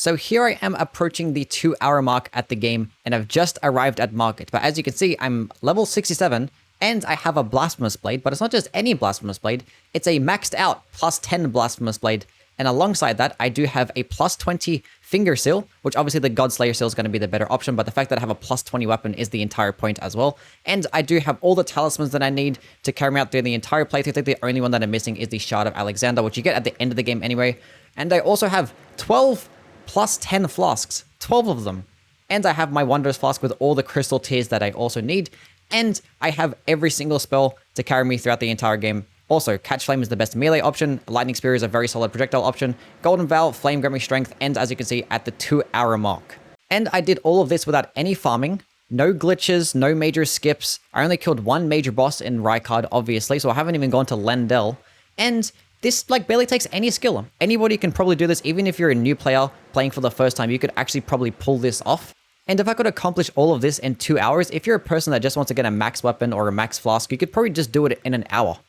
So here I am approaching the 2-hour mark at the game, and I've just arrived at market. But as you can see, I'm level 67, and I have a Blasphemous Blade, but it's not just any Blasphemous Blade, it's a maxed out plus 10 Blasphemous Blade. And alongside that, I do have a plus 20 Finger Seal, which obviously the Godslayer Seal is going to be the better option, but the fact that I have a plus 20 weapon is the entire point as well. And I do have all the talismans that I need to carry me out through the entire playthrough. I think the only one that I'm missing is the Shard of Alexander, which you get at the end of the game anyway. And I also have 12 plus 10 flasks, 12 of them. And I have my Wondrous Flask with all the crystal tears that I also need. And I have every single spell to carry me throughout the entire game. Also, Catch Flame is the best melee option, Lightning Spear is a very solid projectile option, Golden Vow, Flame Grant Me Strength, and as you can see, at the 2-hour mark. And I did all of this without any farming, no glitches, no major skips. I only killed one major boss in RYKARD, obviously, so I haven't even gone to Lendel. And this barely takes any skill. Anybody can probably do this, even if you're a new player playing for the first time, you could actually probably pull this off. And if I could accomplish all of this in 2 hours, if you're a person that just wants to get a max weapon or a max flask, you could probably just do it in an hour.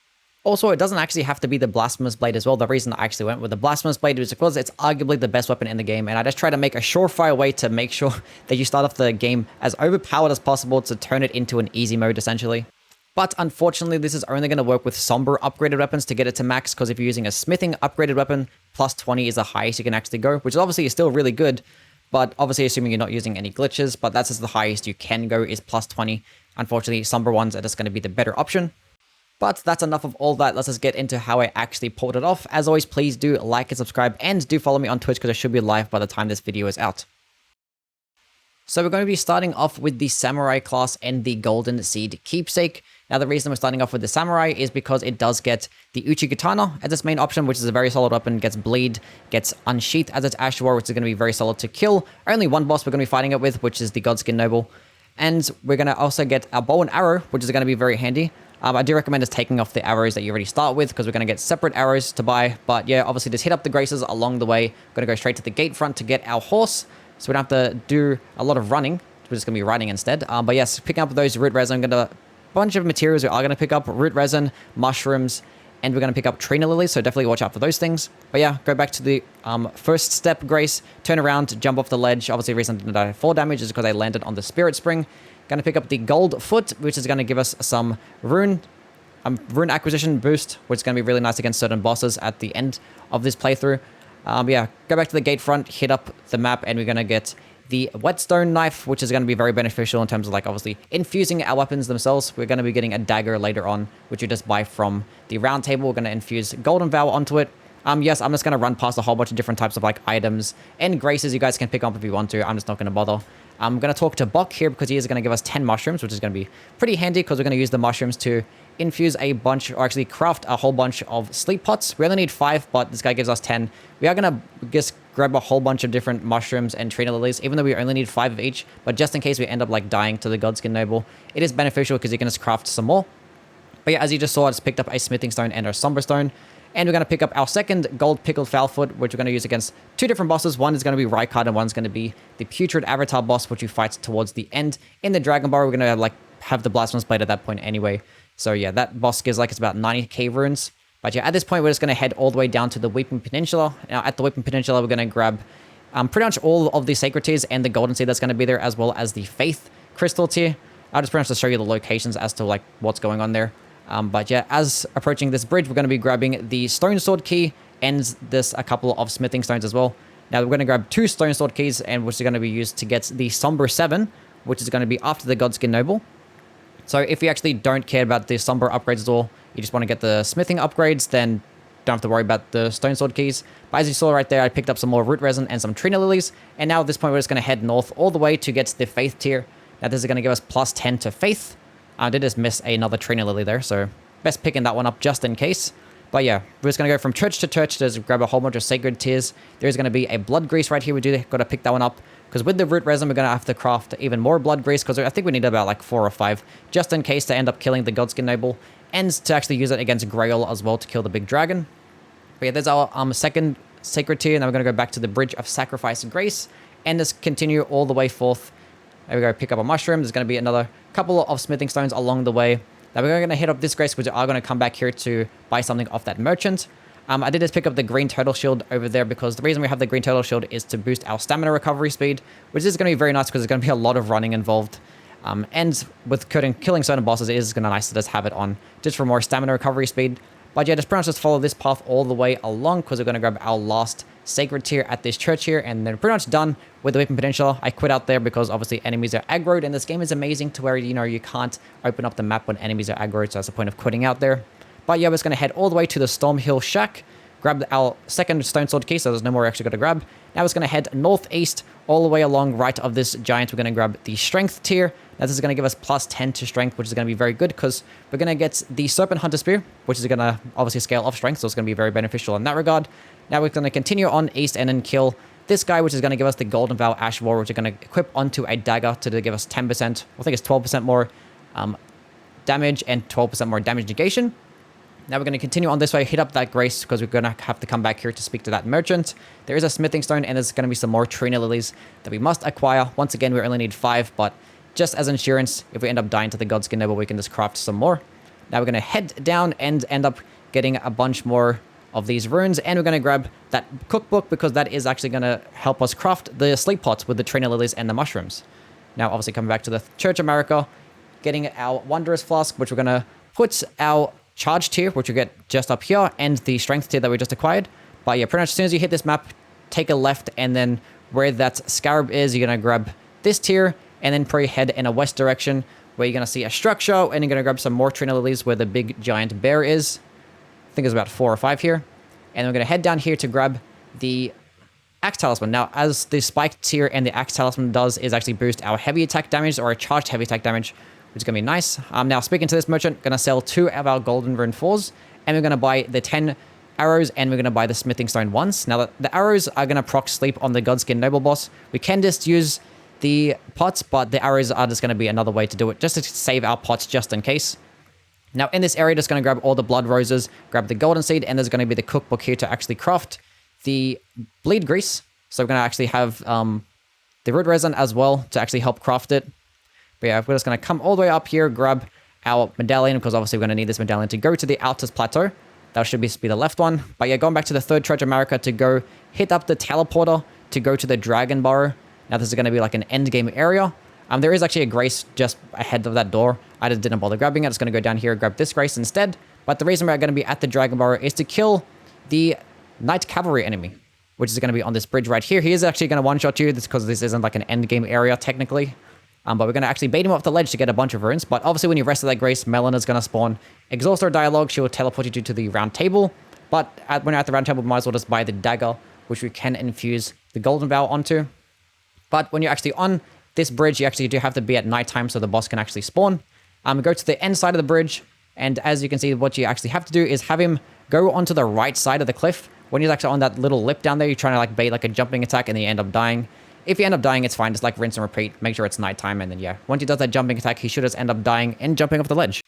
Also, it doesn't actually have to be the Blasphemous Blade as well. The reason I actually went with the Blasphemous Blade is because it's arguably the best weapon in the game, and I just try to make a surefire way to make sure that you start off the game as overpowered as possible to turn it into an easy mode, essentially. But unfortunately, this is only going to work with Somber upgraded weapons to get it to max, because if you're using a Smithing upgraded weapon, plus 20 is the highest you can actually go, which obviously is still really good, but obviously assuming you're not using any glitches, but that's just the highest you can go is plus 20. Unfortunately, Somber ones are just going to be the better option. But that's enough of all that. Let's just get into how I actually pulled it off. As always, please do like and subscribe, and do follow me on Twitch because I should be live by the time this video is out. So we're going to be starting off with the Samurai class and the Golden Seed Keepsake. Now the reason we're starting off with the Samurai is because it does get the Uchi-Katana as its main option, which is a very solid weapon, gets Bleed, gets Unsheath as its Ash War, which is going to be very solid to kill. Only one boss we're going to be fighting it with, which is the Godskin Noble. And we're going to also get our Bow and Arrow, which is going to be very handy. I do recommend just taking off the arrows that you already start with, because we're going to get separate arrows to buy. But yeah, obviously just hit up the Graces along the way. We're going to go straight to the gate front to get our horse, so we don't have to do a lot of running. We're just going to be riding instead. But yes, picking up those root resin. I'm going to bunch of materials we are going to pick up: root resin, mushrooms, and we're going to pick up Trina Lilies, so definitely watch out for those things. But yeah, go back to the first step, Grace, turn around, jump off the ledge. Obviously the reason I didn't die 4 damage is because I landed on the Spirit Spring. Going to pick up the Gold Foot, which is going to give us some rune acquisition boost, which is going to be really nice against certain bosses at the end of this playthrough. Yeah, go back to the gate front, hit up the map, and we're going to get the Whetstone Knife, which is going to be very beneficial in terms of obviously infusing our weapons themselves. We're going to be getting a dagger later on, which you just buy from the round table. We're going to infuse Golden Vow onto it. Yes, I'm just going to run past a whole bunch of different types of items and graces you guys can pick up if you want to. I'm just not going to bother. I'm going to talk to Bok here because he is going to give us 10 mushrooms, which is going to be pretty handy because we're going to use the mushrooms to infuse a bunch, or actually craft a whole bunch of sleep pots. We only need 5, but this guy gives us 10. We are going to just grab a whole bunch of different mushrooms and Trina Lilies, even though we only need 5 of each. But just in case we end up dying to the Godskin Noble, it is beneficial because you can just craft some more. But yeah, as you just saw, I just picked up a Smithing Stone and a Somber Stone. And we're going to pick up our second Gold Pickled Foulfoot, which we're going to use against 2 different bosses. One is going to be RYKARD, and one's going to be the Putrid Avatar boss, which you fight towards the end. In the Dragon Bar, we're going to have the Blasphemous Blade at that point anyway. So yeah, that boss gives it's about 90k runes. But yeah, at this point, we're just going to head all the way down to the Weeping Peninsula. Now, at the Weeping Peninsula, we're going to grab pretty much all of the Sacred Tears and the Golden Seed that's going to be there, as well as the Faith Crystal Tier. I'll just pretty much show you the locations as to what's going on there. But yeah, as approaching this bridge, we're going to be grabbing the Stone Sword Key and a couple of Smithing Stones as well. Now we're going to grab 2 Stone Sword Keys, and which is going to be used to get the Somber 7, which is going to be after the Godskin Noble. So if you actually don't care about the Somber upgrades at all, you just want to get the Smithing upgrades, then don't have to worry about the Stone Sword Keys. But as you saw right there, I picked up some more Root Resin and some Trina Lilies, and now at this point we're just going to head north all the way to get the Faith tier. Now this is going to give us plus 10 to Faith. I did just miss another Trina Lily there, so best picking that one up just in case. But yeah, we're just going to go from church to church to grab a whole bunch of Sacred Tears. There's going to be a Blood Grease right here. We do got to pick that one up, because with the Root Resin, we're going to have to craft even more Blood Grease, because I think we need about 4 or 5, just in case to end up killing the Godskin Noble, and to actually use it against GREYOLL as well to kill the big dragon. But yeah, there's our second Sacred Tier. Now we're going to go back to the Bridge of Sacrifice and Grace, and just continue all the way forth. There we go, pick up a mushroom. There's going to be another couple of Smithing Stones along the way. Now we're going to hit up this Grace, which are going to come back here to buy something off that merchant. I did just pick up the green turtle shield over there because the reason we have the green turtle shield is to boost our stamina recovery speed, which is going to be very nice because there's going to be a lot of running involved. And with killing certain bosses, it is going to be nice to just have it on just for more stamina recovery speed. But yeah, just pretty much just follow this path all the way along because we're going to grab our last sacred tier at this church here, and then pretty much done with the Weapon Peninsula. I quit out there because obviously enemies are aggroed, and this game is amazing to where, you know, you can't open up the map when enemies are aggroed, so that's the point of quitting out there. But yeah, we're just going to head all the way to the Stormhill Shack, grab our second Stone Sword key, so there's no more we're actually going to grab. Now we're just going to head northeast all the way along right of this giant. We're going to grab the Strength tier. Now this is going to give us plus 10 to Strength, which is going to be very good because we're going to get the Serpent Hunter Spear, which is going to obviously scale off Strength, so it's going to be very beneficial in that regard. Now we're going to continue on east and then kill this guy, which is going to give us the Golden Vow Ash War, which we're going to equip onto a dagger to give us 10%, I think it's 12% more damage and 12% more damage negation. Now we're going to continue on this way, hit up that Grace, because we're going to have to come back here to speak to that merchant. There is a smithing stone, and there's going to be some more Trina Lilies that we must acquire. Once again, we only need 5, but just as insurance, if we end up dying to the Godskin Noble, we can just craft some more. Now we're going to head down and end up getting a bunch more of these runes, and we're going to grab that cookbook, because that is actually going to help us craft the sleep pots with the Trina Lilies and the mushrooms. Now, obviously, coming back to the Church of America, getting our Wondrous Flask, which we're going to put our Charge tier, which we get just up here, and the Strength tier that we just acquired. But yeah, pretty much as soon as you hit this map, take a left, and then where that Scarab is, you're going to grab this tier, and then probably head in a west direction, where you're going to see a structure, and you're going to grab some more Trina Lilies where the big giant bear is. I think there's about 4 or 5 here. And we're going to head down here to grab the Axe Talisman. Now, as the Spike tier and the Axe Talisman does is actually boost our heavy attack damage, or a charged heavy attack damage, which is going to be nice. Now, speaking to this merchant, going to sell 2 of our Golden Rune 4s, and we're going to buy the 10 arrows, and we're going to buy the Smithing Stone once. Now, the arrows are going to proc sleep on the Godskin Noble boss. We can just use the pots, but the arrows are just going to be another way to do it, just to save our pots just in case. Now, in this area, just going to grab all the blood roses, grab the golden seed, and there's going to be the cookbook here to actually craft the bleed grease. So we're going to actually have the root resin as well to actually help craft it. But yeah, we're just going to come all the way up here, grab our medallion, because obviously we're going to need this medallion to go to the ALTUS plateau. That should be the left one. But yeah, going back to the third Church of America to go hit up the teleporter to go to the Dragon Barrow. Now, this is going to be like an end game area. There is actually a Grace just ahead of that door. I just didn't bother grabbing it. I'm just going to go down here, grab this Grace instead. But the reason we're going to be at the Dragon Barrow is to kill the Knight Cavalry enemy, which is going to be on this bridge right here. He is actually going to one-shot you, because this isn't like an end game area technically. But we're going to actually bait him off the ledge to get a bunch of runes. But obviously, when you rest of that Grace, Melena's going to spawn Exhaustor Dialogue. She will teleport you to the round table. But when you're at the round table, we might as well just buy the dagger, which we can infuse the Golden Vow onto. But when you're actually on this bridge, you actually do have to be at nighttime so the boss can actually spawn. Go to the end side of the bridge, and as you can see, what you actually have to do is have him go onto the right side of the cliff. When he's actually on that little lip down there, you're trying to like bait like a jumping attack, and then you end up dying. If you end up dying, it's fine. Just like rinse and repeat. Make sure it's nighttime, and then yeah, once he does that jumping attack, he should just end up dying and jumping off the ledge.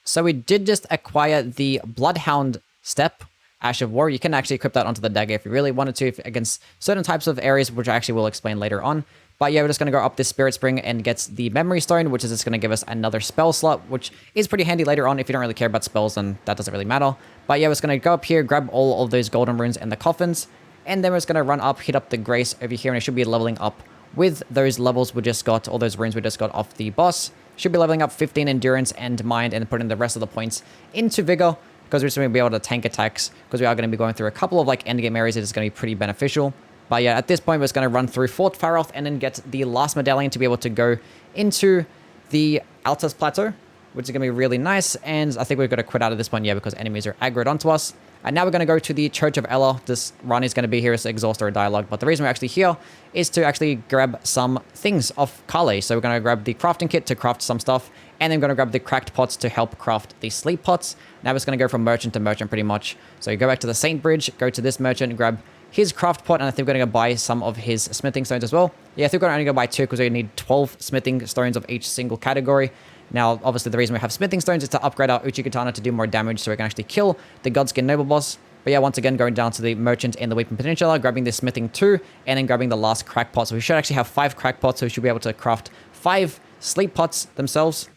So we did just acquire the Bloodhound Step, Ash of War. You can actually equip that onto the dagger if you really wanted to, against certain types of areas, which I actually will explain later on. But yeah, we're just going to go up this Spirit Spring and get the Memory Stone, which is just going to give us another spell slot, which is pretty handy later on. If you don't really care about spells, then that doesn't really matter. But yeah, we're just going to go up here, grab all of those golden runes and the coffins, and then we're just going to run up, hit up the Grace over here, and it should be leveling up with those levels we just got, all those runes we just got off the boss. Should be leveling up 15 Endurance and Mind, and putting the rest of the points into Vigor, because we're just going to be able to tank attacks, because we are going to be going through a couple of like endgame areas that is going to be pretty beneficial. But yeah, at this point, we're just going to run through Fort Faroth and then get the last medallion to be able to go into the Altus Plateau, which is going to be really nice. And I think we're going to quit out at this point, yeah, because enemies are aggroed onto us. And now we're going to go to the Church of Ella. This Rani's going to be here as Exhaustor Dialogue. But the reason we're actually here is to actually grab some things off Kale. So we're going to grab the crafting kit to craft some stuff. And then we're going to grab the cracked pots to help craft the sleep pots. Now we're just going to go from merchant to merchant pretty much. So you go back to the Saint Bridge, go to this merchant, grab his craft pot, and I think we're going to go buy some of his smithing stones as well. Yeah, I think we're only going to buy 2 because we need 12 smithing stones of each single category. Now, obviously, the reason we have smithing stones is to upgrade our Uchi Katana to do more damage so we can actually kill the Godskin Noble boss. But yeah, once again, going down to the merchant in the Weapon Peninsula, grabbing the smithing 2, and then grabbing the last crack pot. So we should actually have 5 crack pots, so we should be able to craft 5 sleep pots themselves.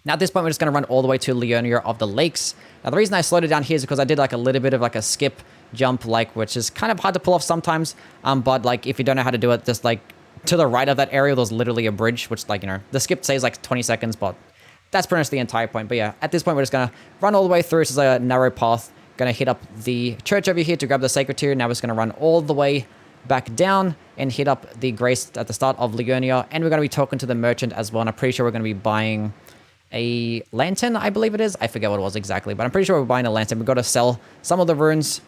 Now at this point, we're just going to run all the way to LIURNIA of the Lakes. Now the reason I slowed it down here is because I did like a little bit of like a skip jump, like, which is kind of hard to pull off sometimes. But like if you don't know how to do it, just like to the right of that area, there's literally a bridge, which like, you know, the skip saves like 20 seconds, but that's pretty much the entire point. But yeah, at this point, we're just going to run all the way through. This is a narrow path. Going to hit up the church over here to grab the sacred tear. Now we're just going to run all the way back down and hit up the grace at the start of LIURNIA. And we're going to be talking to the merchant as well. And I'm pretty sure we're going to be buying a lantern, I believe it is. I forget what it was exactly, but I'm pretty sure we're buying a lantern. We've got to sell some of the runes.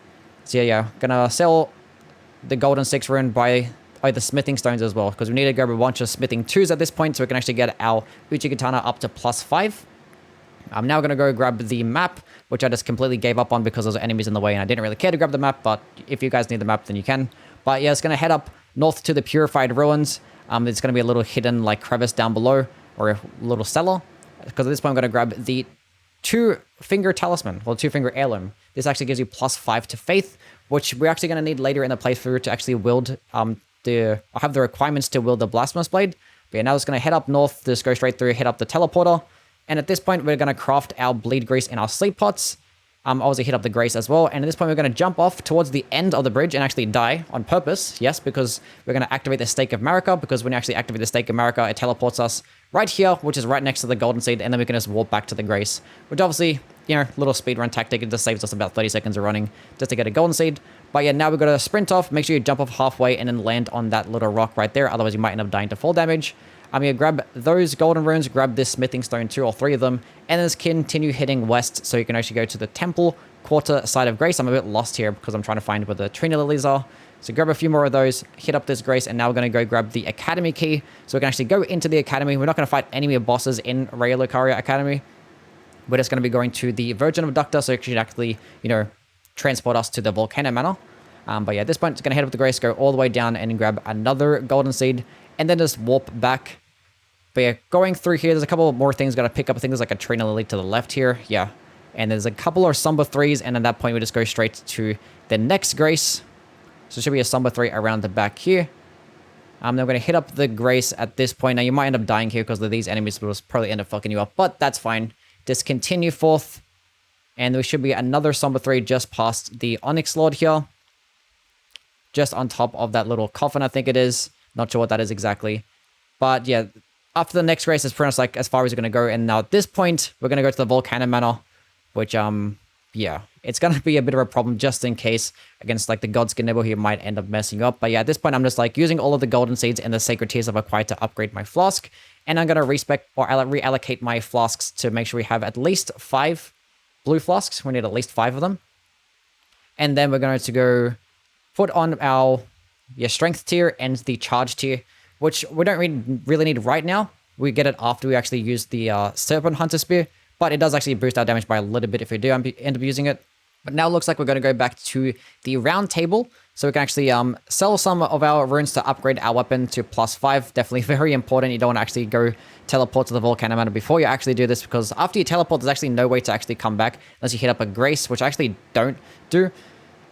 So yeah, gonna sell the golden 6 rune, buy the smithing stones as well, because we need to grab a bunch of smithing 2s at this point so we can actually get our Uchi Katana up to +5. I'm now gonna go grab the map, which I just completely gave up on because there's enemies in the way and I didn't really care to grab the map, but if you guys need the map, then you can. But yeah, it's gonna head up north to the Purified Ruins. There's gonna be a little hidden like crevice down below, or a little cellar, because at this point I'm gonna grab the 2-finger talisman, or 2-finger heirloom. This actually gives you +5 to faith, which we're actually going to need later in the playthrough to actually wield I have the requirements to wield the Blasphemous Blade. But yeah, now it's going to head up north, just go straight through, hit up the teleporter. And at this point, we're going to craft our bleed grease in our sleep pots. Obviously hit up the grace as well. And at this point, we're going to jump off towards the end of the bridge and actually die on purpose. Yes, because we're going to activate the Stake of Marika, because when you actually activate the Stake of Marika, it teleports us right here, which is right next to the golden seed, and then we can just walk back to the grace, which obviously, you know, little speedrun tactic. It just saves us about 30 seconds of running just to get a golden seed. But yeah, now we've got to sprint off, make sure you jump off halfway and then land on that little rock right there. Otherwise, you might end up dying to fall damage. I'm going to grab those golden runes, grab this smithing stone, 2 or 3 of them, and then just continue heading west so you can actually go to the temple quarter side of grace. I'm a bit lost here because I'm trying to find where the Trina lilies are. So grab a few more of those, hit up this grace, and now we're going to go grab the academy key so we can actually go into the academy. We're not going to fight any more bosses in RYKARD Academy. We're just going to be going to the Virgin Abductor so it should actually, you know, transport us to the Volcano Manor. But yeah, at this point, it's going to head up the grace, go all the way down and grab another golden seed, and then just warp back. But yeah, going through here, there's a couple more things got to pick up. I think there's like a Trina lily to the left here. Yeah. And there's a couple of Somber 3s, and at that point, we just go straight to the next grace. So there should be a Somber 3 around the back here. Then we're going to hit up the grace at this point. Now, you might end up dying here because of these enemies will probably end up fucking you up, but that's fine. Just continue forth. And there should be another Somber 3 just past the Onyx Lord here. Just on top of that little coffin, I think it is. Not sure what that is exactly. But yeah, after the next grace is pretty much like as far as we're going to go. And now at this point, we're going to go to the Volcano Manor, which, yeah, it's going to be a bit of a problem just in case against like the GODSKIN nibble who might end up messing up. But yeah, at this point, I'm just like using all of the golden seeds and the sacred tears I've acquired to upgrade my flask. And I'm going to reallocate my flasks to make sure we have at least 5 blue flasks. We need at least 5 of them. And then we're going to go put on our strength tier and the charge tier, which we don't really need right now. We get it after we actually use the Serpent Hunter Spear. But it does actually boost our damage by a little bit if we do end up using it. But now it looks like we're going to go back to the round table. So we can actually sell some of our runes to upgrade our weapon to +5. Definitely very important. You don't want to actually go teleport to the Volcano Manor before you actually do this, because after you teleport, there's actually no way to actually come back unless you hit up a grace, which I actually don't do.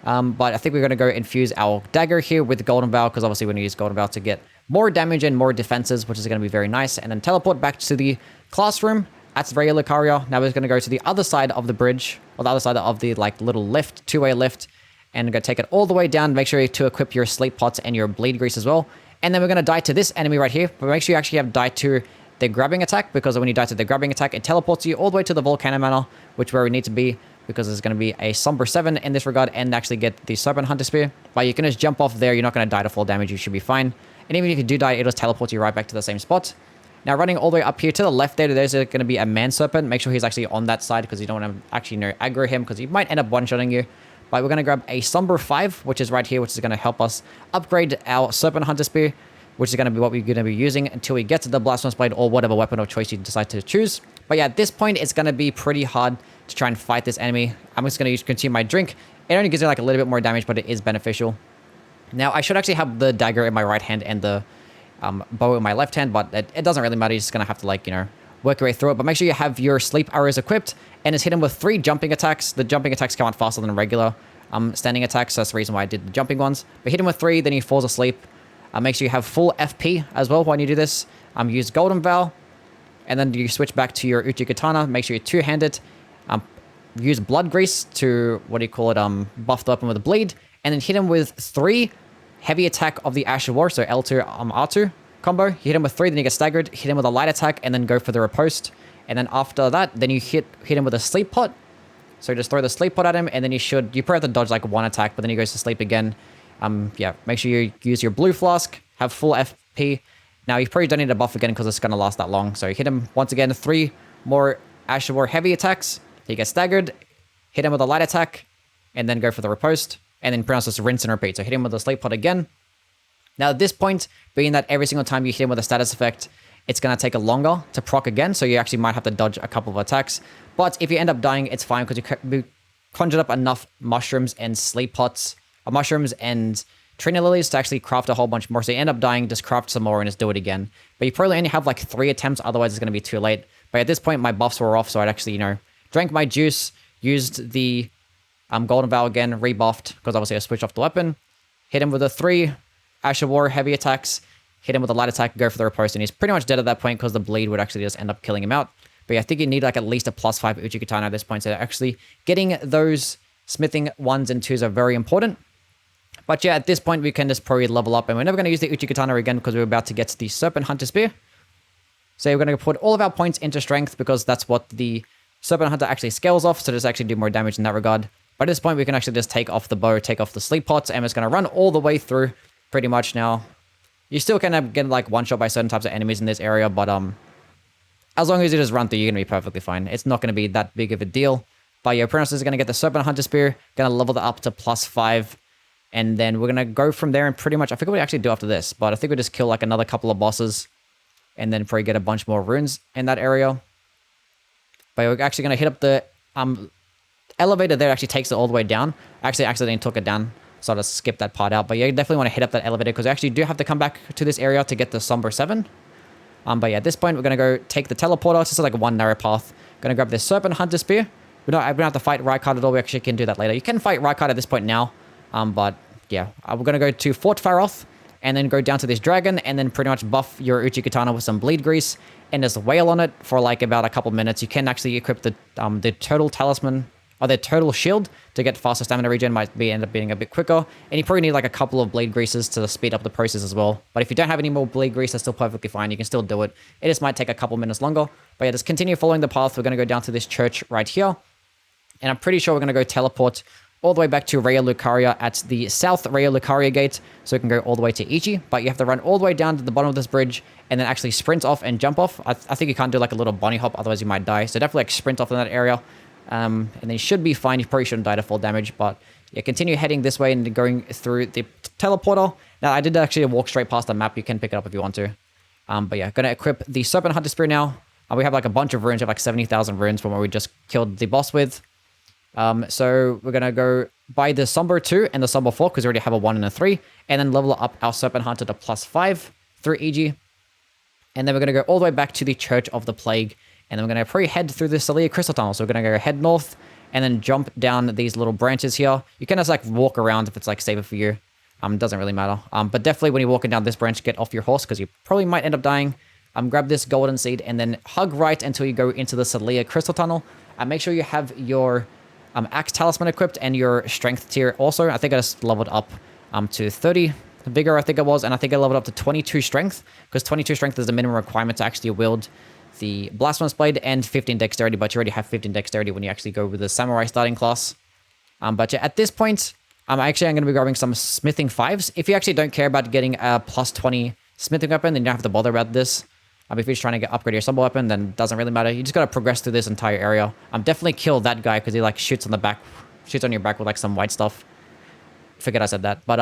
But I think we're going to go infuse our dagger here with the Golden Vow, because obviously we're going to use Golden Vow to get more damage and more defenses, which is going to be very nice. And then teleport back to the classroom. That's RYKARD. Now we're going to go to the other side of the bridge, or the other side of the like little lift, 2-way lift, and go take it all the way down. Make sure to equip your sleep pots and your bleed grease as well. And then we're going to die to this enemy right here, but make sure you actually have died to the grabbing attack, because when you die to the grabbing attack, it teleports you all the way to the Volcano Manor, which where we need to be, because there's going to be a Somber 7 in this regard, and actually get the Serpent Hunter Spear. But you can just jump off there. You're not going to die to fall damage. You should be fine. And even if you do die, it'll teleport you right back to the same spot. Now, running all the way up here to the left there's going to be a Man Serpent. Make sure he's actually on that side, because you don't want to actually aggro him, because he might end up one-shotting you. But we're going to grab a Somber 5, which is right here, which is going to help us upgrade our Serpent Hunter Spear, which is going to be what we're going to be using until we get to the Blasphemous Blade or whatever weapon of choice you decide to choose. But yeah, at this point, it's going to be pretty hard to try and fight this enemy. I'm just going to consume my drink. It only gives you like a little bit more damage, but it is beneficial. Now, I should actually have the dagger in my right hand and the bow in my left hand, but it doesn't really matter. You're just going to have to, like, work your way through it. But make sure you have your sleep arrows equipped, and it's hit him with 3 jumping attacks. The jumping attacks come out faster than regular standing attacks, so that's the reason why I did the jumping ones. But hit him with 3, then he falls asleep. Make sure you have full FP as well when you do this. Use Golden Vow. and then you switch back to your Uchi-Katana. Make sure you two-hand it. Use blood grease to, buff the weapon with a bleed, and then hit him with 3 heavy attack of the Ash of War, so L2 R2 combo. You hit him with 3, then you get staggered, hit him with a light attack, and then go for the riposte. And then after that, then you hit him with a sleep pot. So just throw the sleep pot at him, and then you probably have to dodge like 1 attack, but then he goes to sleep again. Make sure you use your blue flask, have full FP. Now you probably don't need a buff again because it's going to last that long. So you hit him once again, 3 more Ash of War heavy attacks. He gets staggered, hit him with a light attack, and then go for the riposte, and then pretty much just rinse and repeat. So hit him with the sleep pot again. Now at this point, being that every single time you hit him with a status effect, it's going to take a longer to proc again, so you actually might have to dodge a couple of attacks. But if you end up dying, it's fine because you conjured up enough mushrooms and sleep pots, mushrooms and Trina Lilies to actually craft a whole bunch more. So you end up dying, just craft some more and just do it again. But you probably only have like 3 attempts, otherwise it's going to be too late. But at this point, my buffs were off, so I'd actually, drank my juice, used the Golden Vow again, rebuffed, because obviously I switched off the weapon, hit him with a 3 Ash of War heavy attacks, hit him with a light attack, go for the riposte, and he's pretty much dead at that point because the bleed would actually just end up killing him out. But yeah, I think you need like at least a +5 Uchi-Katana at this point, so actually getting those smithing 1s and 2s are very important. But yeah, at this point we can just probably level up, and we're never going to use the Uchi-Katana again because we're about to get to the Serpent Hunter Spear. So we're going to put all of our points into strength because that's what the Serpent Hunter actually scales off, so just actually do more damage in that regard. But at this point, we can actually just take off the bow, take off the sleep pots, and it's going to run all the way through pretty much now. You still can get like one-shot by certain types of enemies in this area, but as long as you just run through, you're going to be perfectly fine. It's not going to be that big of a deal. But your apprentice is going to get the Serpent Hunter Spear, going to level that up to +5, and then we're going to go from there and pretty much, I forget what we actually do after this, but I think we just kill like another couple of bosses, and then probably get a bunch more runes in that area. But we're actually going to hit up the elevator there. Actually takes it all the way down. I actually accidentally took it down, so I'll just skip that part out. But yeah, you definitely want to hit up that elevator because you actually do have to come back to this area to get the Somber 7. But yeah, at this point, we're going to go take the teleporter. It's just like one narrow path. Going to grab this Serpent Hunter Spear. We don't have to fight RYKARD at all. We actually can do that later. You can fight RYKARD at this point now. But yeah, we're going to go to Fort Faroth and then go down to this dragon and then pretty much buff your Uchi-Katana with some bleed grease and just wail on it for like about a couple minutes. You can actually equip the turtle talisman or the turtle shield to get faster stamina regen. Might end up being a bit quicker, and you probably need like a couple of bleed greases to speed up the process as well. But if you don't have any more bleed grease, that's still perfectly fine. You can still do it. It just might take a couple minutes longer. But yeah, just continue following the path. We're going to go down to this church right here, and I'm pretty sure we're going to go teleport all the way back to Raya Lucaria at the South Raya Lucaria gate, so we can go all the way to Ichi. But you have to run all the way down to the bottom of this bridge and then actually sprint off and jump off. I think you can't do like a little bunny hop, otherwise you might die. So definitely like sprint off in that area, and then you should be fine. You probably shouldn't die to full damage, but yeah, continue heading this way and going through the teleporter. Now I did actually walk straight past the map. You can pick it up if you want to. But yeah, gonna equip the Serpent Hunter Spear now. We have like a bunch of runes. We have like 70,000 runes from where we just killed the boss with. So we're going to go buy the Somber 2 and the Somber 4 because we already have a 1 and a 3, and then level up our Serpent Hunter to +5 through EG. And then we're going to go all the way back to the Church of the Plague, and then we're going to probably head through the SELLIA Crystal Tunnel. So we're going to go head north and then jump down these little branches here. You can just like walk around if it's like safer for you. It doesn't really matter. But definitely when you're walking down this branch, get off your horse because you probably might end up dying. Grab this golden seed and then hug right until you go into the SELLIA Crystal Tunnel. Make sure you have your Axe Talisman equipped and your Strength tier also. I think I just leveled up to 30 Vigor, I think it was, and I think I leveled up to 22 Strength, because 22 Strength is the minimum requirement to actually wield the Blasphemous Blade, and 15 Dexterity, but you already have 15 Dexterity when you actually go with the Samurai starting class. But yeah, at this point, I'm going to be grabbing some Smithing 5s. If you actually don't care about getting a +20 Smithing weapon, then you don't have to bother about this. If you're just trying to upgrade your Somber weapon, then it doesn't really matter. You just gotta progress through this entire area. Definitely kill that guy because he like shoots on the back, shoots on your back with like some white stuff. Forget I said that, but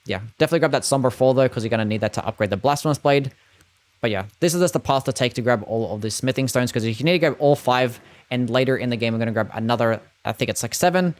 yeah, definitely grab that Somber 4 though because you're gonna need that to upgrade the Blasphemous Blade. But yeah, this is just the path to take to grab all of the Smithing Stones because you need to grab all 5, and later in the game I'm gonna grab another. I think it's like 7.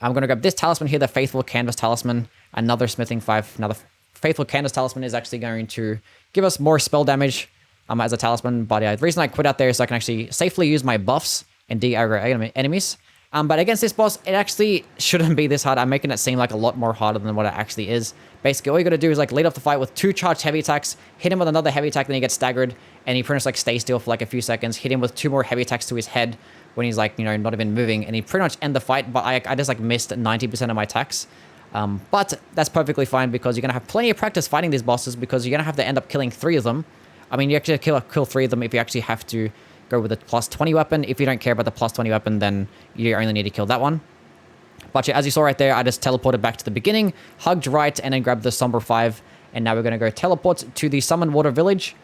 I'm gonna grab this talisman here, the Faithful Canvas Talisman, another Smithing 5, another Faithful Canvas Talisman is actually going to give us more spell damage as a talisman. But yeah, the reason I quit out there is so I can actually safely use my buffs and de-aggro enemies. But against this boss, it actually shouldn't be this hard. I'm making it seem like a lot more harder than what it actually is. Basically, all you gotta do is like lead off the fight with 2 charged heavy attacks, hit him with another heavy attack, then he gets staggered, and he pretty much like stays still for like a few seconds, hit him with 2 more heavy attacks to his head when he's like, you know, not even moving, and he pretty much end the fight, but I just like missed 90% of my attacks. But that's perfectly fine because you're gonna have plenty of practice fighting these bosses because you're gonna have to end up killing 3 of them. I mean, you actually kill 3 of them if you actually have to go with a plus 20 weapon. If you don't care about the plus 20 weapon, then you only need to kill that one. But yeah, as you saw right there, I just teleported back to the beginning, hugged right, and then grabbed the Somber 5. And now we're going to go teleport to the Summoned Water Village.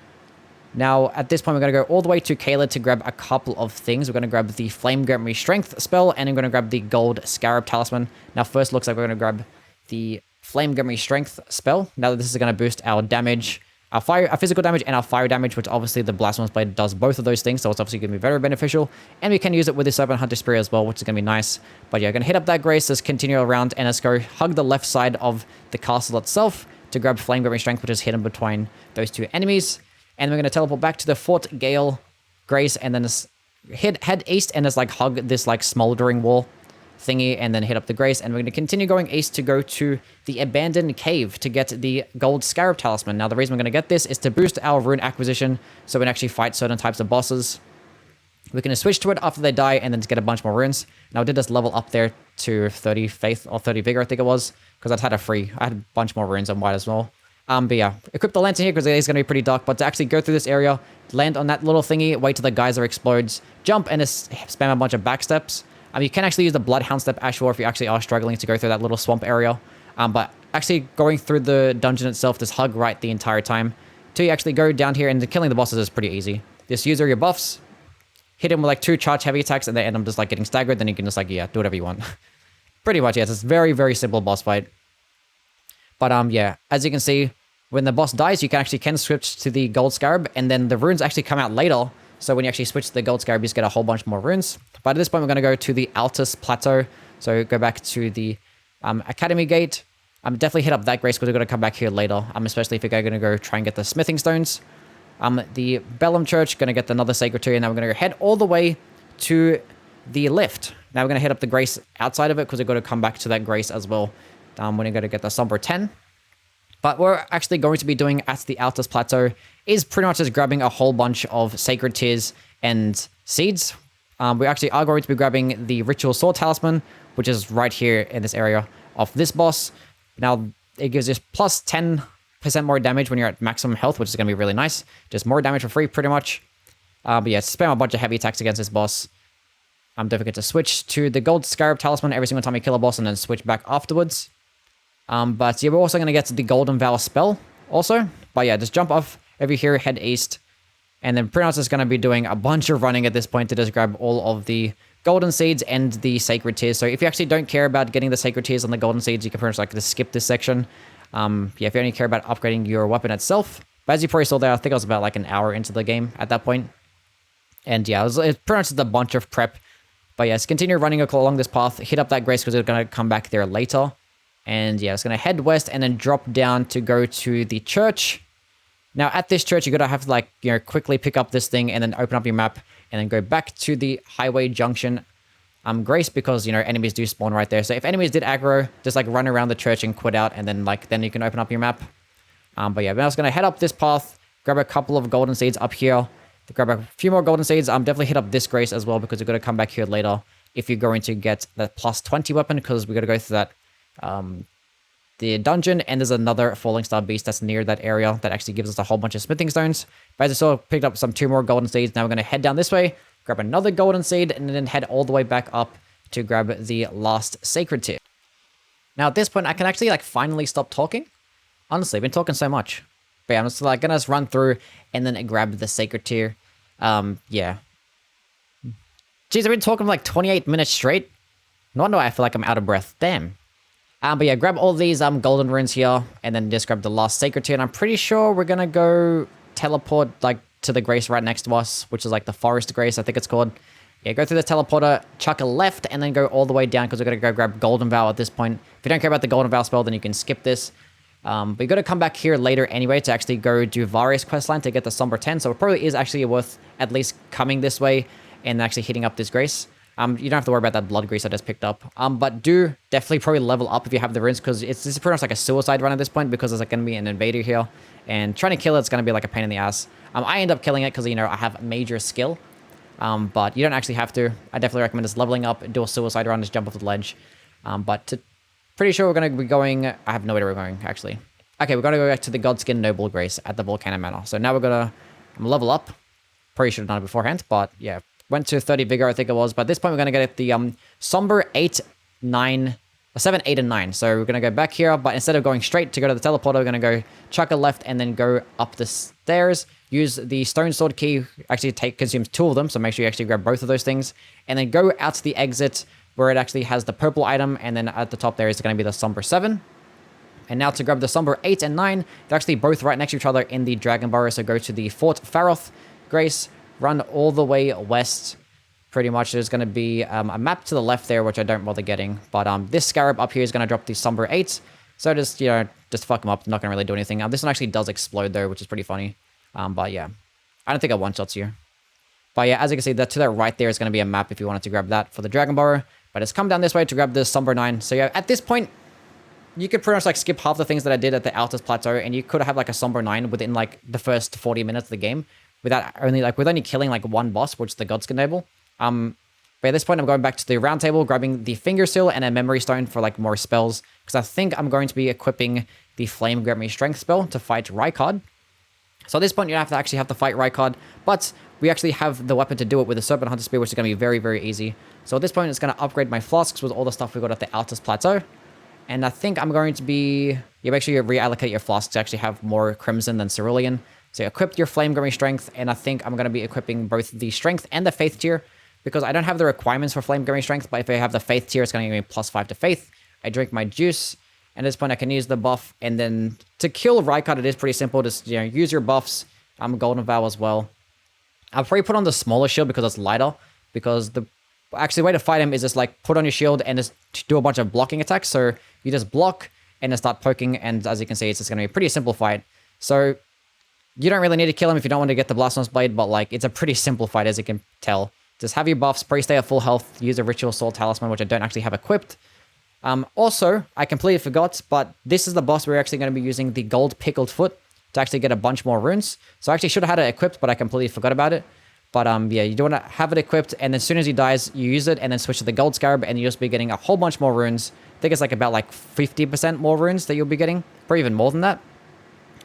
Now, at this point, we're going to go all the way to Kayla to grab a couple of things. We're going to grab the Flame Grant Strength spell, and I'm going to grab the Gold Scarab Talisman. Now, first, looks like we're going to grab the Flame Grant Strength spell. Now, this is going to boost our damage, our physical damage and our fire damage, which obviously the Blasphemous Blade does both of those things, so it's obviously going to be very beneficial. And we can use it with the Serpent Hunter Spear as well, which is going to be nice. But yeah, going to hit up that Grace, let's continue around, and let's go hug the left side of the castle itself to grab Flame Grant Strength, which is hidden between those 2 enemies. And we're going to teleport back to the Fort Gale Grace, and then just head east and just like hug this like smoldering wall thingy, and then hit up the Grace, and we're going to continue going east to go to the Abandoned Cave to get the Gold Scarab Talisman. Now, the reason we're going to get this is to boost our rune acquisition, so we can actually fight certain types of bosses. We're going to switch to it after they die, and then to get a bunch more runes. Now, I did just level up there to 30 Faith, or 30 Vigor, I think it was, because I had a bunch more runes, I might as well. But yeah, equip the lantern here, because it is going to be pretty dark, but to actually go through this area, land on that little thingy, wait till the geyser explodes, jump, and just spam a bunch of back steps. You can actually use the Bloodhound Step Ashore if you actually are struggling to go through that little swamp area. But actually going through the dungeon itself, just hug right the entire time. Till you actually go down here, and killing the bosses is pretty easy. Just use all your buffs, hit him with like 2 charge heavy attacks, and they end up just like getting staggered, then you can just like, yeah, do whatever you want. Pretty much, yes, it's very, very simple boss fight. But yeah, as you can see, when the boss dies, you can switch to the Gold Scarab, and then the runes actually come out later. So when you actually switch to the Gold Scarab, you just get a whole bunch more runes. But at this point, we're going to go to the ALTUS Plateau. So go back to the Academy Gate. Definitely hit up that Grace, because we're going to come back here later. Especially if you're going to go try and get the Smithing Stones. The Bellum Church, going to get another Sacred Tree. And now we're going to go head all the way to the lift. Now we're going to hit up the Grace outside of it, because we're going to come back to that Grace as well. When you're going to get the Somber 10. But what we're actually going to be doing at the ALTUS Plateau is pretty much just grabbing a whole bunch of Sacred Tears and Seeds. We actually are going to be grabbing the Ritual Sword Talisman, which is right here in this area of this boss. Now, it gives us plus 10% more damage when you're at maximum health, which is going to be really nice. Just more damage for free, pretty much. But yeah, spam a bunch of heavy attacks against this boss. Don't forget to switch to the Gold Scarab Talisman every single time you kill a boss, and then switch back afterwards. But yeah, we're also going to get to the Golden Vow spell also. But yeah, just jump off over here, head east. And then pretty much just going to be doing a bunch of running at this point to just grab all of the Golden Seeds and the Sacred Tears. So if you actually don't care about getting the Sacred Tears and the Golden Seeds, you can pretty much like just skip this section. Yeah, if you only care about upgrading your weapon itself. But as you probably saw there, I think I was about like an hour into the game at that point. And yeah, it's pretty much just a bunch of prep. But yeah, let's continue running along this path. Hit up that Grace, because we're going to come back there later. And yeah, it's going to head west and then drop down to go to the church. Now, at this church, you're going to have to, like, you know, quickly pick up this thing and then open up your map and then go back to the Highway Junction Grace, because, you know, enemies do spawn right there. So if enemies did aggro, just, like, run around the church and quit out, and then, like, then you can open up your map. But yeah, then I was going to head up this path, grab a couple of Golden Seeds up here, to grab a few more Golden Seeds. Definitely hit up this Grace as well, because you're going to come back here later if you're going to get that plus 20 weapon, because we're going to go through that the dungeon, and there's another Falling Star Beast that's near that area that actually gives us a whole bunch of Smithing Stones. But as I saw, picked up 2 more Golden Seeds. Now we're going to head down this way, grab another Golden Seed, and then head all the way back up to grab the last Sacred Tear. Now at this point, I can actually like finally stop talking. Honestly, I've been talking so much. But yeah, I'm just like going to run through and then grab the Sacred Tear. Yeah. Jeez, I've been talking for like 28 minutes straight. No wonder I feel like I'm out of breath. Damn. But yeah, grab all these golden runes here, and then just grab the last Sacred Tear. And I'm pretty sure we're gonna go teleport like to the Grace right next to us, which is like the Forest Grace, I think it's called. Yeah, go through the teleporter, chuck a left, and then go all the way down, because we're gonna go grab Golden Vow at this point. If you don't care about the Golden Vow spell, then you can skip this. But you're gonna come back here later anyway to actually go do Various Questline to get the Somber 10. So it probably is actually worth at least coming this way and actually hitting up this Grace. You don't have to worry about that blood grease I just picked up. But do definitely probably level up if you have the runes, because this is pretty much like a suicide run at this point, because there's like going to be an invader here, and trying to kill it's going to be like a pain in the ass. I end up killing it because, you know, I have major skill. But you don't actually have to. I definitely recommend just leveling up, do a suicide run, just jump off the ledge. Pretty sure we're going to be going... I have no idea where we're going, actually. Okay, we're going to go back to the Godskin Noble Grace at the Volcano Manor. So now we're going to level up. Probably should have done it beforehand, but yeah. Went to 30 Vigor, I think it was. But at this point, we're going to get the Somber 8, 9... 7, 8, and 9. So we're going to go back here, but instead of going straight to go to the teleporter, we're going to go chuck a left and then go up the stairs. Use the stone sword key. Actually consumes 2 of them, so make sure you actually grab both of those things. And then go out to the exit where it actually has the purple item, and then at the top there is going to be the Somber 7. And now to grab the Somber 8 and 9, they're actually both right next to each other in the Dragon Burrow. So go to the Fort Faroth Grace, run all the way west. Pretty much there's going to be a map to the left there, which I don't bother getting. But this Scarab up here is going to drop the Somber 8. So just, you know, just fuck them up. Not going to really do anything. This one actually does explode though, which is pretty funny. But yeah, I don't think I one-shots you. But yeah, as you can see, to the right there is going to be a map if you wanted to grab that for the Dragon Burrow. But it's come down this way to grab the Somber 9. So yeah, at this point, you could pretty much like skip half the things that I did at the ALTUS Plateau, and you could have like a Somber 9 within like the first 40 minutes of the game without only killing like one boss, which is the Godskin Noble. But at this point, I'm going back to the round table, grabbing the Finger Seal and a Memory Stone for like more spells, because I think I'm going to be equipping the Flame Grant Me Strength spell to fight RYKARD. So at this point, you don't actually have to fight RYKARD, but we actually have the weapon to do it with the Serpent Hunter Spear, which is going to be very, very easy. So at this point, it's going to upgrade my Flasks with all the stuff we got at the ALTUS Plateau. And I think I'm going to be... You make sure you reallocate your Flasks to actually have more Crimson than Cerulean. So you equip your Flame Grant Me Strength, and I think I'm going to be equipping both the Strength and the Faith tier, because I don't have the requirements for Flame Grant Me Strength, but if I have the Faith tier, it's going to give me +5 to Faith. I drink my juice, and at this point I can use the buff, and then to kill RYKARD, it is pretty simple. Just, you know, use your buffs. I'm Golden Vow as well. I'll probably put on the smaller shield because it's lighter, because the way to fight him is just like put on your shield and just do a bunch of blocking attacks. So you just block and then start poking, and as you can see, it's just going to be a pretty simple fight. So you don't really need to kill him if you don't want to get the Blasphemous Blade, but like it's a pretty simple fight, as you can tell. Just have your buffs, pray stay at full health, use a Ritual Sword Talisman, which I don't actually have equipped. Also, I completely forgot, but this is the boss we're actually going to be using the Gold Pickled Foot to actually get a bunch more runes. So I actually should have had it equipped, but I completely forgot about it. But yeah, you do want to have it equipped, and as soon as he dies, you use it, and then switch to the Gold Scarab, and you'll just be getting a whole bunch more runes. I think it's like about like 50% more runes that you'll be getting, probably even more than that.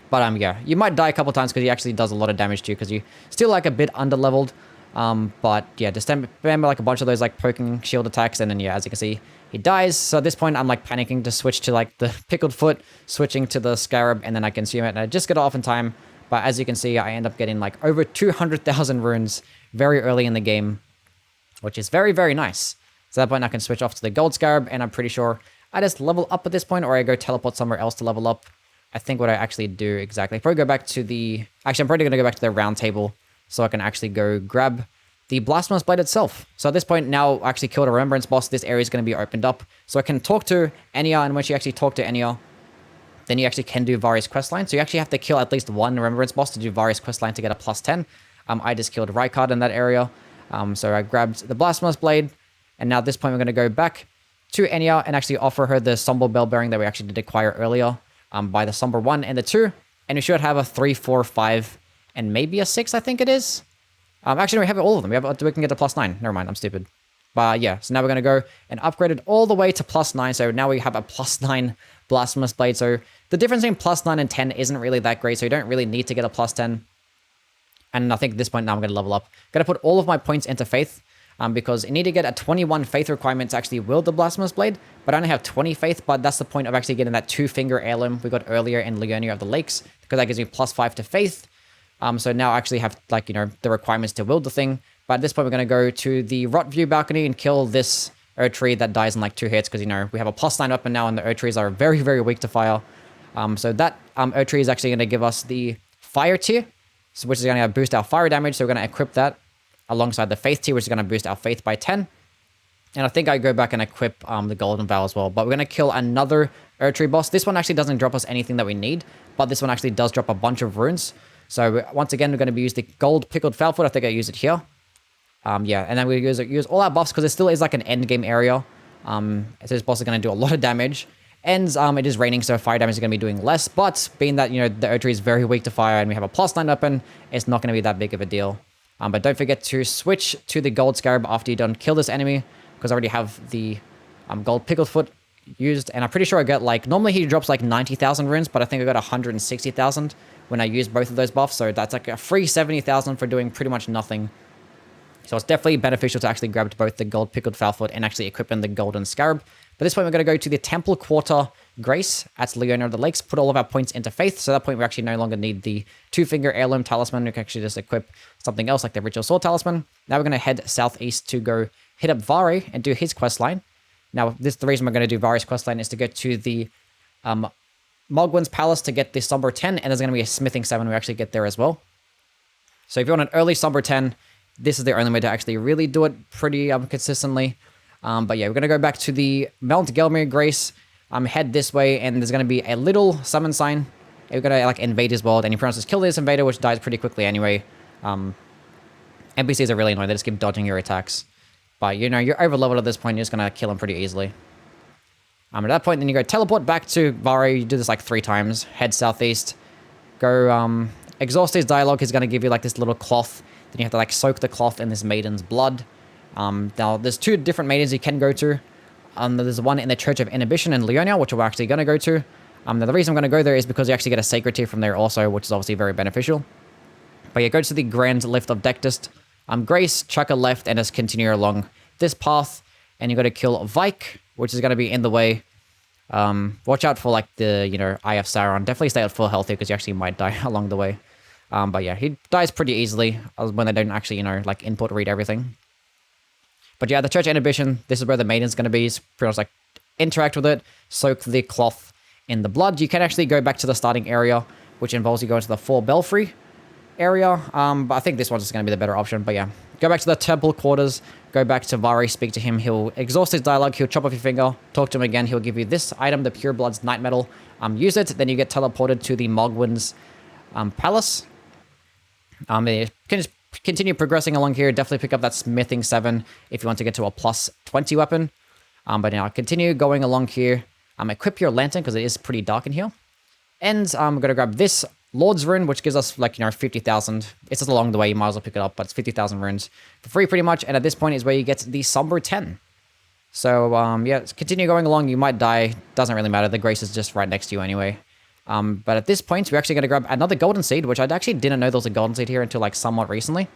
But yeah, you might die a couple times because he actually does a lot of damage to you, because you still like a bit under-leveled. But yeah, just remember like a bunch of those like poking shield attacks, and then yeah, as you can see, he dies. So at this point, I'm like panicking to switch to like the Pickled Foot, switching to the Scarab, and then I consume it, and I just get it off in time. But as you can see, I end up getting like over 200,000 runes very early in the game, which is very, very nice. So at that point, I can switch off to the Gold Scarab, and I'm pretty sure I just level up at this point, or I go teleport somewhere else to level up. I think what I actually do exactly, probably go back to the... Actually, I'm probably going to go back to the round table, so I can actually go grab the Blasphemous Blade itself. So at this point, now I actually killed a Remembrance boss, this area is going to be opened up. So I can talk to Enya, and once you actually talk to Enya, then you actually can do various questlines. So you actually have to kill at least one Remembrance boss to do various questlines to get a +10. I just killed RYKARD in that area. So I grabbed the Blasphemous Blade, and now at this point, we're going to go back to Enya and actually offer her the Somber Bell Bearing that we actually did acquire earlier by the Somber 1 and the 2. And we should have a 3, 4, 5, and maybe a 6, I think it is. Actually, we have all of them. We can get a +9. Never mind, I'm stupid. But yeah, so now we're going to go and upgrade it all the way to +9. So now we have a +9 Blasphemous Blade. So the difference between +9 and 10 isn't really that great. So you don't really need to get a +10. And I think at this point now I'm going to level up. Going to put all of my points into Faith. Because you need to get a 21 Faith requirement to actually wield the Blasphemous Blade. But I only have 20 Faith, but that's the point of actually getting that 2-finger heirloom we got earlier in LIURNIA of the Lakes. Because that gives me +5 to Faith. So now I actually have, like, you know, the requirements to wield the thing. But at this point, we're going to go to the Rot View balcony and kill this Erdtree that dies in, like, 2 hits. Because, you know, we have a +9 weapon now, and the Erdtrees are very, very weak to fire. So that Erdtree is actually going to give us the Fire tier, which is going to boost our fire damage. So we're going to equip that alongside the Faith tier, which is going to boost our Faith by 10. And I think I go back and equip the Golden Vow as well. But we're going to kill another Erdtree boss. This one actually doesn't drop us anything that we need, but this one actually does drop a bunch of runes. So once again, we're going to be using the Gold Pickled Foulfoot. I think I use it here. Yeah, and then we use all our buffs because it still is like an end game area. So this boss is going to do a lot of damage. And it is raining, so fire damage is going to be doing less. But being that, the Erdtree is very weak to fire and we have a +9 weapon, it's not going to be that big of a deal. But don't forget to switch to the gold scarab after you done kill this enemy, because I already have the gold pickled foot used. And I'm pretty sure I got normally he drops like 90,000 runes, but I think I got 160,000 when I used both of those buffs. So that's like a free 70,000 for doing pretty much nothing. So it's definitely beneficial to actually grab both the gold pickled foot and actually equip in the golden scarab. But at this point, we're going to go to the Temple Quarter Grace at LIURNIA of the Lakes, put all of our points into Faith. So at that point, we actually no longer need the 2-finger heirloom talisman. We can actually just equip something else like the Ritual Sword Talisman. Now we're going to head southeast to go hit up Varro and do his quest line. Now, the reason we're going to do Varro's quest line is to get to the Mogwin's Palace to get the Somber 10, and there's going to be a Smithing 7 we actually get there as well. So if you want an early Somber 10, this is the only way to actually really do it pretty consistently. But yeah, we're going to go back to the Mount Gelmir Grace, head this way, and there's going to be a little summon sign. We're going to invade his world, and you pretty much just kill this invader, which dies pretty quickly anyway. NPCs are really annoying, they just keep dodging your attacks. But you're over leveled at this point, you're just going to kill him pretty easily. At that point, then you go teleport back to Varro, you do this 3 times, head southeast, go exhaust his dialogue, he's going to give you this little cloth, then you have to soak the cloth in this maiden's blood. Now, there's 2 different maidens you can go to. There's one in the Church of Inhibition in Liurnia, which we're actually going to go to. Now, the reason I'm going to go there is because you actually get a sacred tear from there also, which is obviously very beneficial. But yeah, go to the Grand Lift of Dectist. Grace, chuck a left, and just continue along this path. And you got to kill Vike, which is going to be in the way. Watch out for the, Eye of Sauron. Definitely stay at full health here because you actually might die along the way. But yeah, he dies pretty easily when they don't actually, input read everything. But yeah, the Church Inhibition, this is where the maiden's going to be. It's pretty much interact with it, soak the cloth in the blood. You can actually go back to the starting area, which involves you going to the 4 Belfry area. But I think this one's just going to be the better option. But yeah, go back to the Temple Quarters, go back to Varro, speak to him. He'll exhaust his dialogue, he'll chop off your finger, talk to him again. He'll give you this item, the Pure Blood's Night Metal. Use it, then you get teleported to the Mogwin's Palace. You can just continue progressing along here. Definitely pick up that Smithing 7 if you want to get to a +20 weapon. But now continue going along here. Equip your lantern because it is pretty dark in here. And I'm going to grab this Lord's Rune, which gives us 50,000. It's just along the way. You might as well pick it up, but it's 50,000 runes for free pretty much. And at this point is where you get the Somber 10. So yeah, continue going along. You might die. Doesn't really matter. The Grace is just right next to you anyway. But at this point, we're actually going to grab another Golden Seed, which I actually didn't know there was a Golden Seed here until somewhat recently.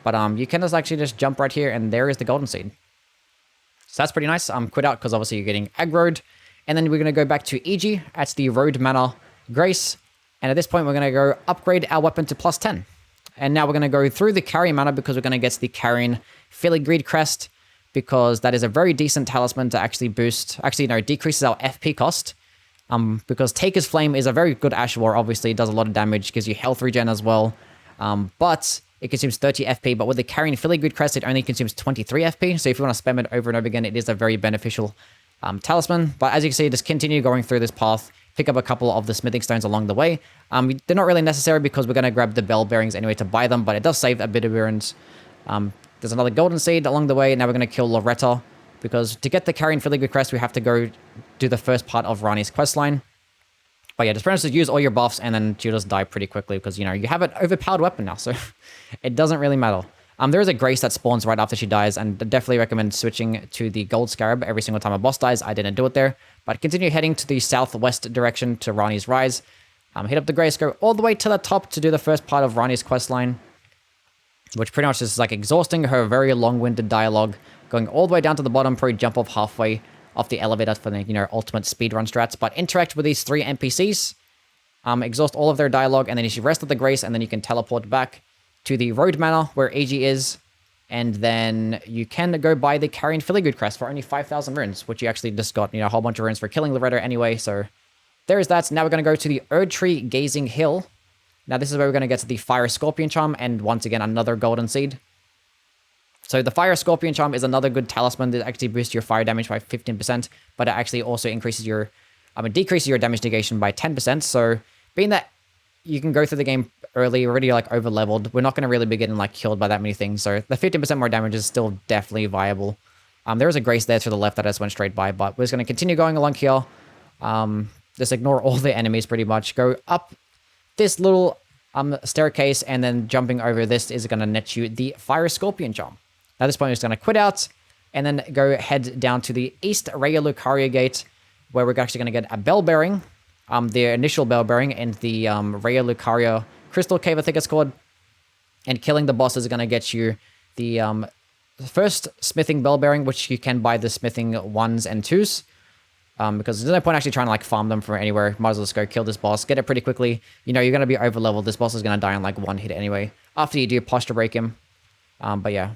But you can just actually just jump right here, and there is the Golden Seed. So that's pretty nice. Quit out, because obviously you're getting aggroed. And then we're going to go back to EG at the Road Manor Grace. And at this point, we're going to go upgrade our weapon to +10. And now we're going to go through the CARIAN Manor, because we're going to get the CARIAN Filigreed Crest, because that is a very decent talisman to actually boost, decreases our FP cost. Because Taker's Flame is a very good Ash War, obviously, it does a lot of damage, gives you health regen as well. But it consumes 30 FP, but with the CARIAN Filigreed Crest, it only consumes 23 FP, so if you want to spam it over and over again, it is a very beneficial talisman. But as you can see, just continue going through this path, pick up a couple of the smithing stones along the way. They're not really necessary because we're going to grab the bell bearings anyway to buy them, but it does save a bit of runes. There's another golden seed along the way. Now we're going to kill Loretta, because to get the CARIAN Filigreed Crest, we have to go do the first part of Rani's questline. But yeah, just pretty much just use all your buffs, and then you'll just die pretty quickly, because, you have an overpowered weapon now, so it doesn't really matter. There is a Grace that spawns right after she dies, and I definitely recommend switching to the Gold Scarab every single time a boss dies. I didn't do it there, but continue heading to the southwest direction to Rani's Rise. Hit up the Grace, go all the way to the top to do the first part of Rani's questline, which pretty much is exhausting her very long-winded dialogue, going all the way down to the bottom, probably jump off halfway off the elevator for the, ultimate speedrun strats. But interact with these 3 NPCs, exhaust all of their dialogue, and then you should rest at the Grace, and then you can teleport back to the Road Manor where AG is, and then you can go buy the CARIAN Filigreed Crest for only 5,000 runes, which you actually just got, a whole bunch of runes for killing Loretta anyway, so there's that. Now we're going to go to the Erdtree Gazing Hill. Now this is where we're going to get to the Fire Scorpion Charm, and once again, another Golden Seed. So the Fire Scorpion Charm is another good talisman that actually boosts your fire damage by 15%, but it actually also increases your, decreases your damage negation by 10%. So being that you can go through the game early, already like over leveled. We're not going to really be getting like killed by that many things. So the 15% more damage is still definitely viable. There is a grace there to the left that I just went straight by, but we're just going to continue going along here. Just ignore all the enemies pretty much. Go up this little staircase, and then jumping over this is going to net you the Fire Scorpion Charm. At this point, we're just going to quit out and then go head down to the East Lucaria Gate, where we're actually going to get a Bell Bearing, the initial Bell Bearing, and the Lucaria Crystal Cave, I think it's called. And killing the boss is going to get you the first Smithing Bell Bearing, which you can buy the Smithing 1s and 2s. Because there's no point actually trying to like farm them from anywhere. Might as well just go kill this boss, get it pretty quickly. You know, you're going to be over leveled. This boss is going to die in like one hit anyway, after you do posture break him. But yeah,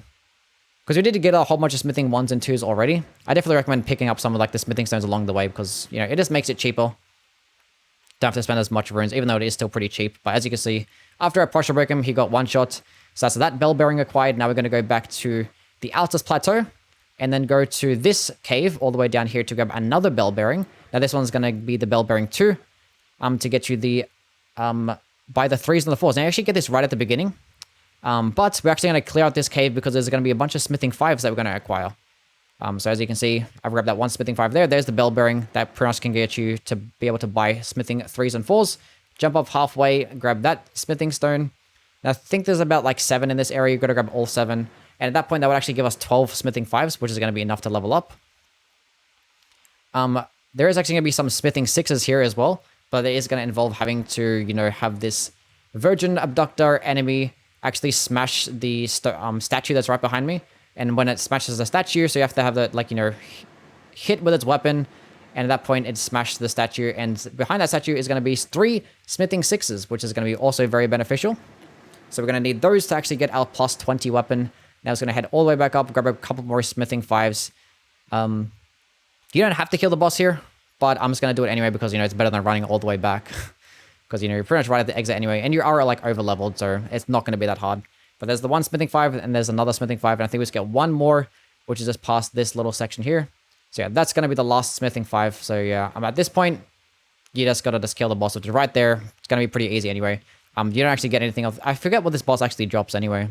because we did get a whole bunch of Smithing 1s and 2s already. I definitely recommend picking up some of like the Smithing Stones along the way, because, you know, it just makes it cheaper. Don't have to spend as much runes, even though it is still pretty cheap. But as you can see, after I posture break him, he got one shot. So that's that Bell Bearing acquired. Now we're going to go back to the Altus Plateau, and then go to this cave all the way down here to grab another Bell Bearing. Now this one's going to be the Bell Bearing 2, to get you the, by the 3s and the 4s. Now you actually get this right at the beginning, but we're actually going to clear out this cave because there's going to be a bunch of Smithing 5s that we're going to acquire. So as you can see, I've grabbed that one Smithing 5 there. There's the Bell Bearing that pretty much can get you to be able to buy Smithing 3s and 4s. Jump up halfway, grab that Smithing Stone. Now I think there's about like 7 in this area. You've got to grab all 7. And at that point, that would actually give us 12 Smithing 5s, which is going to be enough to level up. There is actually going to be some Smithing 6s here as well, but it is going to involve having to, you know, have this Virgin Abductor enemy actually smash the statue that's right behind me. And when it smashes the statue, so you have to have the, like, you know, hit with its weapon. And at that point, it smashed the statue. And behind that statue is going to be 3 Smithing 6s, which is going to be also very beneficial. So we're going to need those to actually get our plus 20 weapon. Now it's going to head all the way back up, grab a couple more Smithing 5s. You don't have to kill the boss here, but I'm just going to do it anyway because, you know, it's better than running all the way back. Because, you know, you're pretty much right at the exit anyway, and you are, like, over-leveled, so it's not going to be that hard. But there's the one Smithing 5, and there's another Smithing 5, and I think we just get one more, which is just past this little section here. So, yeah, that's going to be the last Smithing 5. So, yeah, at this point, you just got to just kill the boss, which is right there. It's going to be pretty easy anyway. You don't actually get anything else. I forget what this boss actually drops anyway.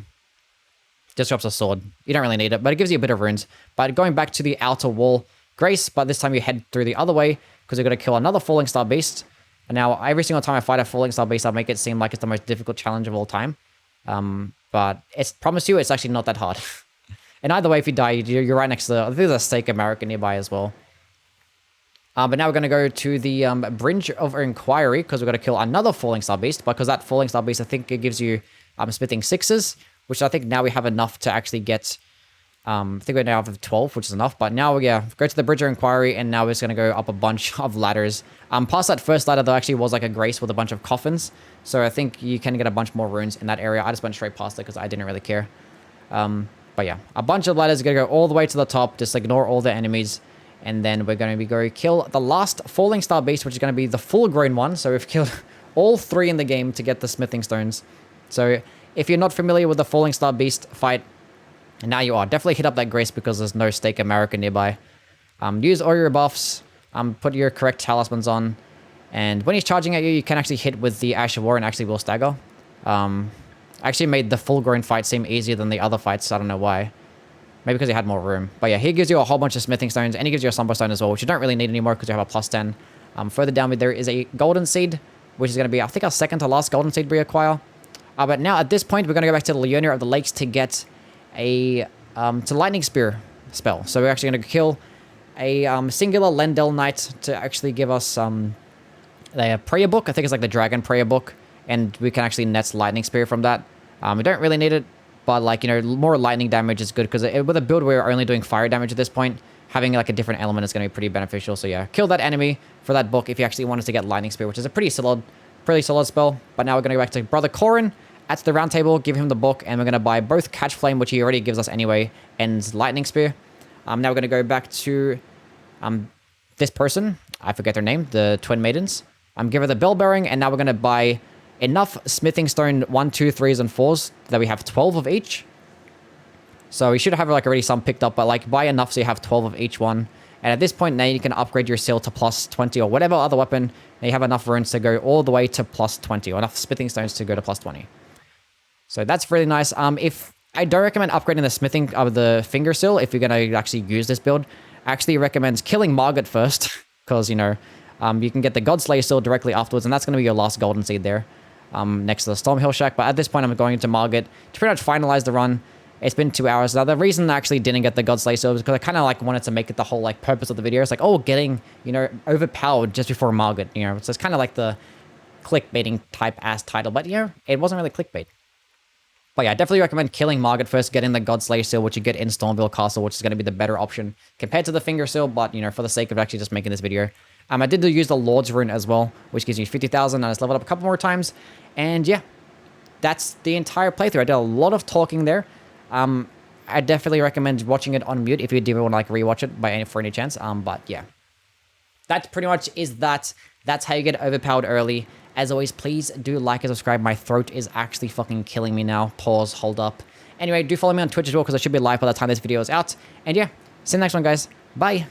Just drops a sword. You don't really need it, but it gives you a bit of runes. But going back to the outer wall grace, but this time you head through the other way because you've got to kill another Falling Star Beast. And now every single time I fight a Falling Star Beast, I'll make it seem like it's the most difficult challenge of all time. But it's promise you, it's actually not that hard. And either way, if you die, you're right next to the... I think there's a Stake America nearby as well. But now we're going to go to the Bridge of Inquiry because we've got to kill another Falling Star Beast. Because that Falling Star Beast, I think it gives you Smithing 6s. Which I think now we have enough to actually get, I think we now have 12, which is enough. But now, yeah, go to the Bridge of Inquiry, and now we're just going to go up a bunch of ladders. Past that first ladder, there actually was like a grace with a bunch of coffins. So I think you can get a bunch more runes in that area. I just went straight past it because I didn't really care. But yeah, a bunch of ladders. Going to go all the way to the top. Just ignore all the enemies. And then we're going to go kill the last Falling Star Beast, which is going to be the full-grown one. So we've killed all 3 in the game to get the Smithing Stones. So... if you're not familiar with the Falling Star Beast fight, and now you are, definitely hit up that grace because there's no Stake America nearby. Use all your buffs, put your correct talismans on, and when he's charging at you, you can actually hit with the Ash of War and actually will stagger. Actually made the full-grown fight seem easier than the other fights, I don't know why. Maybe because he had more room. But yeah, he gives you a whole bunch of Smithing Stones, and he gives you a Somber Stone as well, which you don't really need anymore because you have a plus 10. Further down there is a Golden Seed, which is going to be, I think, our second to last Golden Seed we acquire. But now, at this point, we're going to go back to the LIURNIA of the Lakes to get a Lightning Spear spell. So we're actually going to kill a singular Lendel Knight to actually give us a prayer book. I think it's like the Dragon Prayer Book. And we can actually net Lightning Spear from that. We don't really need it, but, like, you know, more lightning damage is good because with a build where we're only doing fire damage at this point, having, like, a different element is going to be pretty beneficial. So, yeah, kill that enemy for that book if you actually wanted to get Lightning Spear, which is a pretty solid spell. But now we're going to go back to Brother Corin at the round table, give him the book, and we're going to buy both Catch Flame, which he already gives us anyway, and Lightning Spear. Now we're going to go back to this person. I forget their name, the Twin Maidens. Give her the Bell Bearing, and now we're going to buy enough Smithing Stone 1, 2, 3s, and 4s that we have 12 of each. So we should have, like, already some picked up, but, like, buy enough so you have 12 of each one. And at this point, now you can upgrade your seal to plus 20 or whatever other weapon. Now you have enough runes to go all the way to plus 20 or enough smithing stones to go to plus 20. So that's really nice. If I don't recommend upgrading the smithing of the finger seal if you're going to actually use this build. I actually recommend killing Margit first because, you know, you can get the Godslayer seal directly afterwards, and that's going to be your last golden seed there next to the Stormhill Shack. But at this point, I'm going into Margit to pretty much finalize the run. It's been 2 hours. Now, the reason I actually didn't get the Godslayer seal is because I kind of like wanted to make it the whole like purpose of the video. It's like, oh, getting, you know, overpowered just before Margit, you know. So it's kind of like the clickbaiting type ass title, but, you know, it wasn't really clickbait. But yeah, I definitely recommend killing Margit first, getting the Godslayer seal, which you get in Stormville Castle, which is going to be the better option compared to the finger seal. But, you know, for the sake of actually just making this video, I did use the Lord's Rune as well, which gives you 50,000, and I just leveled up a couple more times. And yeah, that's the entire playthrough. I did a lot of talking there. I definitely recommend watching it on mute if you do want to like rewatch it for any chance. But yeah, that pretty much is that. That's how you get overpowered early. As always, please do like and subscribe. My throat is actually fucking killing me now. Pause, hold up. Anyway, do follow me on Twitch as well because I should be live by the time this video is out. And yeah, see you in the next one, guys. Bye.